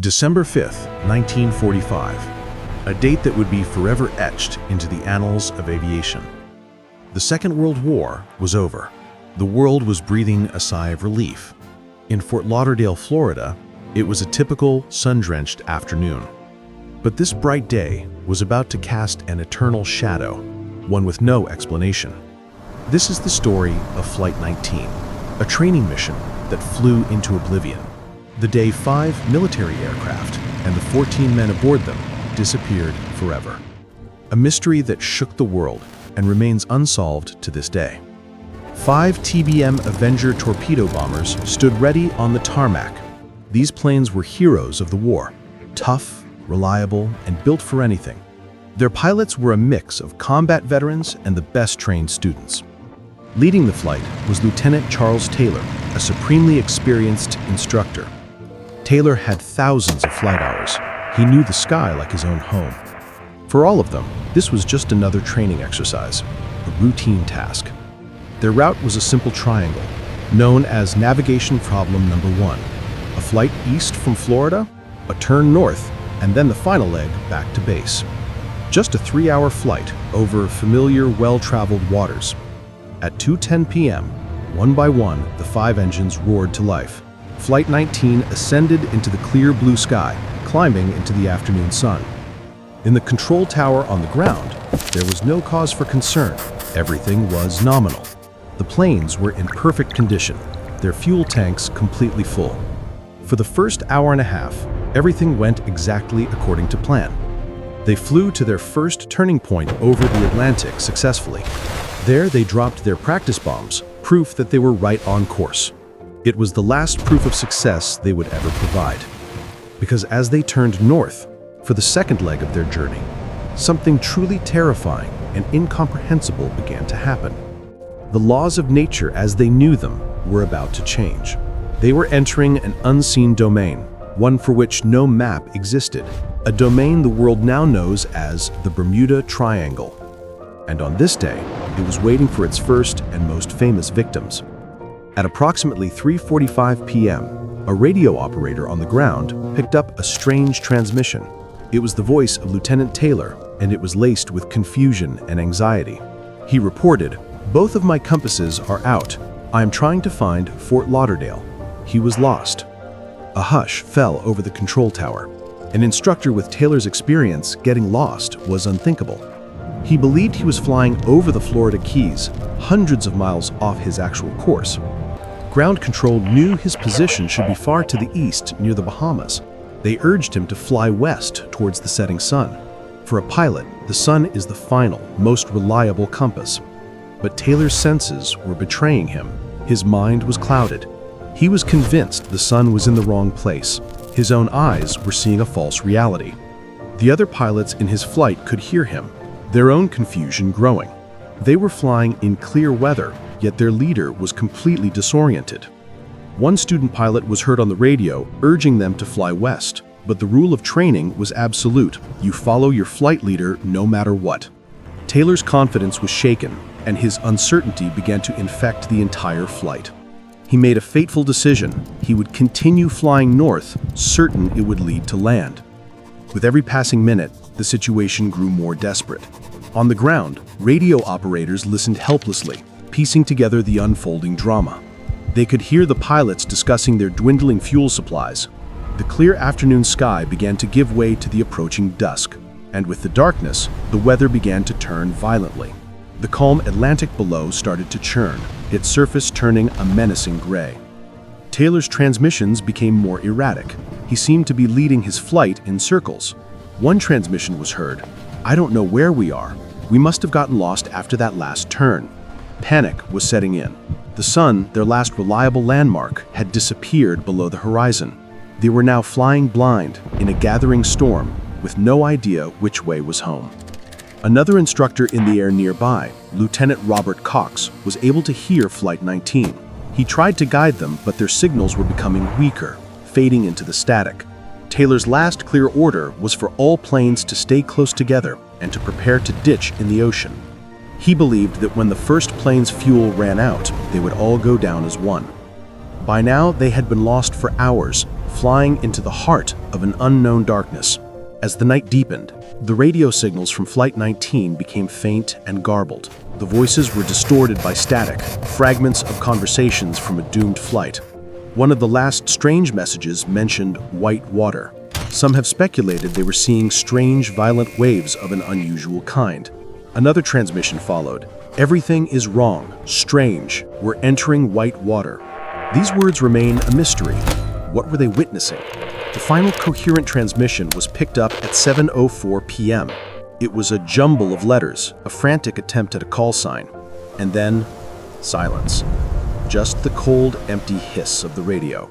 December 5th, 1945, a date that would be forever etched into the annals of aviation. The Second World War was over. The world was breathing a sigh of relief. In Fort Lauderdale, Florida, it was a typical sun-drenched afternoon. But this bright day was about to cast an eternal shadow, one with no explanation. This is the story of Flight 19, a training mission that flew into oblivion. The day 5 military aircraft and the 14 men aboard them disappeared forever. A mystery that shook the world and remains unsolved to this day. 5 TBM Avenger torpedo bombers stood ready on the tarmac. These planes were heroes of the war, tough, reliable, and built for anything. Their pilots were a mix of combat veterans and the best-trained students. Leading the flight was Lieutenant Charles Taylor, a supremely experienced instructor. Taylor had thousands of flight hours. He knew the sky like his own home. For all of them, this was just another training exercise, a routine task. Their route was a simple triangle, known as Navigation Problem Number 1. A flight east from Florida, a turn north, and then the final leg back to base. Just a 3-hour flight over familiar, well-traveled waters. At 2:10 p.m., one by one, the 5 engines roared to life. Flight 19 ascended into the clear blue sky, climbing into the afternoon sun. In the control tower on the ground, there was no cause for concern. Everything was nominal. The planes were in perfect condition, their fuel tanks completely full. For the first hour and a half, everything went exactly according to plan. They flew to their first turning point over the Atlantic successfully. There they dropped their practice bombs, proof that they were right on course. It was the last proof of success they would ever provide. Because as they turned north, for the second leg of their journey, something truly terrifying and incomprehensible began to happen. The laws of nature as they knew them were about to change. They were entering an unseen domain, one for which no map existed, a domain the world now knows as the Bermuda Triangle. And on this day, it was waiting for its first and most famous victims. At approximately 3:45 p.m., a radio operator on the ground picked up a strange transmission. It was the voice of Lieutenant Taylor, and it was laced with confusion and anxiety. He reported, "Both of my compasses are out. I am trying to find Fort Lauderdale." He was lost. A hush fell over the control tower. An instructor with Taylor's experience getting lost was unthinkable. He believed he was flying over the Florida Keys, hundreds of miles off his actual course. Ground control knew his position should be far to the east near the Bahamas. They urged him to fly west towards the setting sun. For a pilot, the sun is the final, most reliable compass. But Taylor's senses were betraying him. His mind was clouded. He was convinced the sun was in the wrong place. His own eyes were seeing a false reality. The other pilots in his flight could hear him, their own confusion growing. They were flying in clear weather, yet their leader was completely disoriented. One student pilot was heard on the radio urging them to fly west, but the rule of training was absolute. You follow your flight leader no matter what. Taylor's confidence was shaken, and his uncertainty began to infect the entire flight. He made a fateful decision. He would continue flying north, certain it would lead to land. With every passing minute, the situation grew more desperate. On the ground, radio operators listened helplessly, piecing together the unfolding drama. They could hear the pilots discussing their dwindling fuel supplies. The clear afternoon sky began to give way to the approaching dusk, and with the darkness, the weather began to turn violently. The calm Atlantic below started to churn, its surface turning a menacing gray. Taylor's transmissions became more erratic. He seemed to be leading his flight in circles. One transmission was heard, "I don't know where we are. We must have gotten lost after that last turn." Panic was setting in. The sun, their last reliable landmark, had disappeared below the horizon. They were now flying blind in a gathering storm with no idea which way was home. Another instructor in the air nearby, Lieutenant Robert Cox, was able to hear Flight 19. He tried to guide them, but their signals were becoming weaker, fading into the static. Taylor's last clear order was for all planes to stay close together and to prepare to ditch in the ocean. He believed that when the first plane's fuel ran out, they would all go down as one. By now, they had been lost for hours, flying into the heart of an unknown darkness. As the night deepened, the radio signals from Flight 19 became faint and garbled. The voices were distorted by static, fragments of conversations from a doomed flight. One of the last strange messages mentioned white water. Some have speculated they were seeing strange, violent waves of an unusual kind. Another transmission followed. "Everything is wrong, strange, we're entering white water." These words remain a mystery. What were they witnessing? The final coherent transmission was picked up at 7:04 p.m. It was a jumble of letters, a frantic attempt at a call sign. And then, silence. Just the cold, empty hiss of the radio.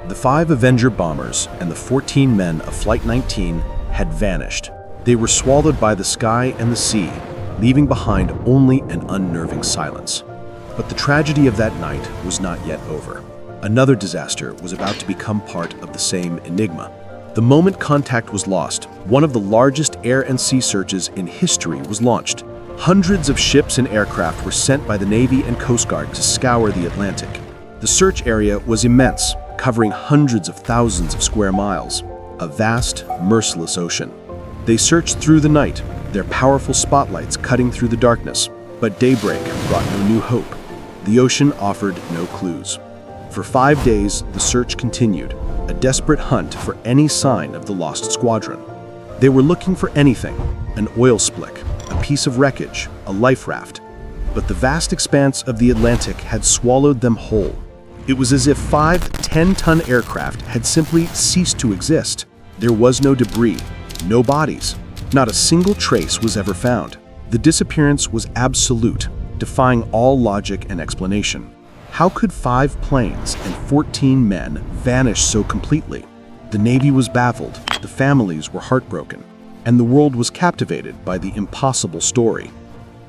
The 5 Avenger bombers and the 14 men of Flight 19 had vanished. They were swallowed by the sky and the sea, leaving behind only an unnerving silence. But the tragedy of that night was not yet over. Another disaster was about to become part of the same enigma. The moment contact was lost, one of the largest air and sea searches in history was launched. Hundreds of ships and aircraft were sent by the Navy and Coast Guard to scour the Atlantic. The search area was immense, covering hundreds of thousands of square miles, a vast, merciless ocean. They searched through the night, their powerful spotlights cutting through the darkness, but daybreak brought no new hope. The ocean offered no clues. For 5 days, the search continued, a desperate hunt for any sign of the lost squadron. They were looking for anything, an oil slick, a piece of wreckage, a life raft. But the vast expanse of the Atlantic had swallowed them whole. It was as if 5 10-ton aircraft had simply ceased to exist. There was no debris, no bodies. Not a single trace was ever found. The disappearance was absolute, defying all logic and explanation. How could 5 planes and 14 men vanish so completely? The Navy was baffled, the families were heartbroken, and the world was captivated by the impossible story.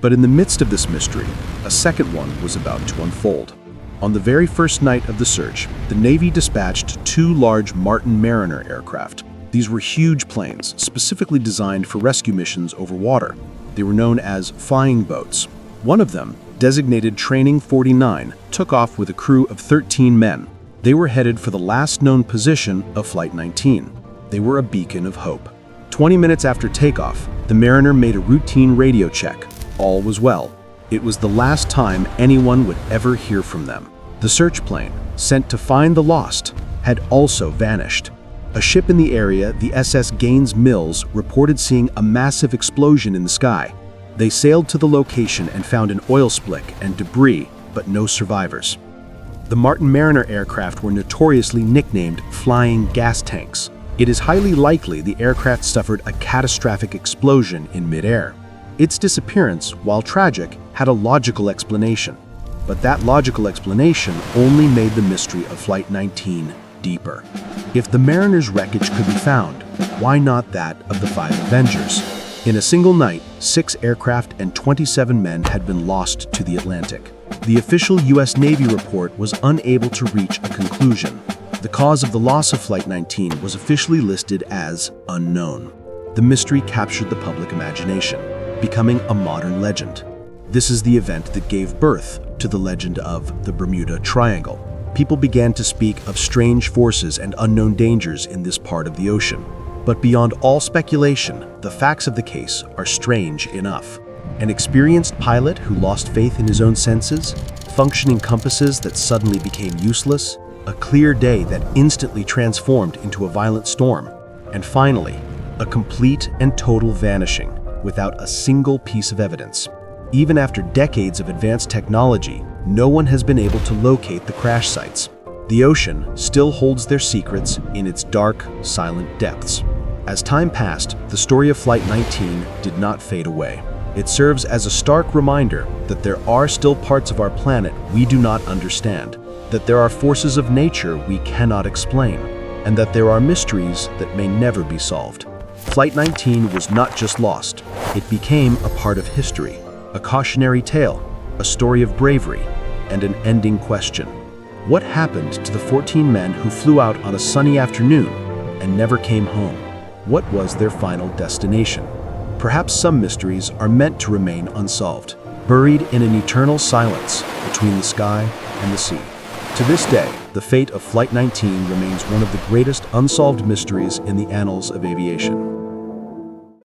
But in the midst of this mystery, a second one was about to unfold. On the very first night of the search, the Navy dispatched 2 large Martin Mariner aircraft. These were huge planes, specifically designed for rescue missions over water. They were known as flying boats. One of them, designated Training 49, took off with a crew of 13 men. They were headed for the last known position of Flight 19. They were a beacon of hope. 20 minutes after takeoff, the Mariner made a routine radio check. All was well. It was the last time anyone would ever hear from them. The search plane, sent to find the lost, had also vanished. A ship in the area, the SS Gaines Mills, reported seeing a massive explosion in the sky. They sailed to the location and found an oil slick and debris, but no survivors. The Martin Mariner aircraft were notoriously nicknamed flying gas tanks. It is highly likely the aircraft suffered a catastrophic explosion in midair. Its disappearance, while tragic, had a logical explanation. But that logical explanation only made the mystery of Flight 19 deeper. If the Mariner's wreckage could be found, why not that of the 5 Avengers? In a single night, 6 aircraft and 27 men had been lost to the Atlantic. The official U.S. Navy report was unable to reach a conclusion. The cause of the loss of Flight 19 was officially listed as unknown. The mystery captured the public imagination, becoming a modern legend. This is the event that gave birth to the legend of the Bermuda Triangle. People began to speak of strange forces and unknown dangers in this part of the ocean. But beyond all speculation, the facts of the case are strange enough. An experienced pilot who lost faith in his own senses, functioning compasses that suddenly became useless, a clear day that instantly transformed into a violent storm, and finally, a complete and total vanishing without a single piece of evidence. Even after decades of advanced technology, no one has been able to locate the crash sites. The ocean still holds their secrets in its dark, silent depths. As time passed, the story of Flight 19 did not fade away. It serves as a stark reminder that there are still parts of our planet we do not understand, that there are forces of nature we cannot explain, and that there are mysteries that may never be solved. Flight 19 was not just lost, it became a part of history, a cautionary tale, a story of bravery, and an ending question. What happened to the 14 men who flew out on a sunny afternoon and never came home? What was their final destination? Perhaps some mysteries are meant to remain unsolved, buried in an eternal silence between the sky and the sea. To this day, the fate of Flight 19 remains one of the greatest unsolved mysteries in the annals of aviation.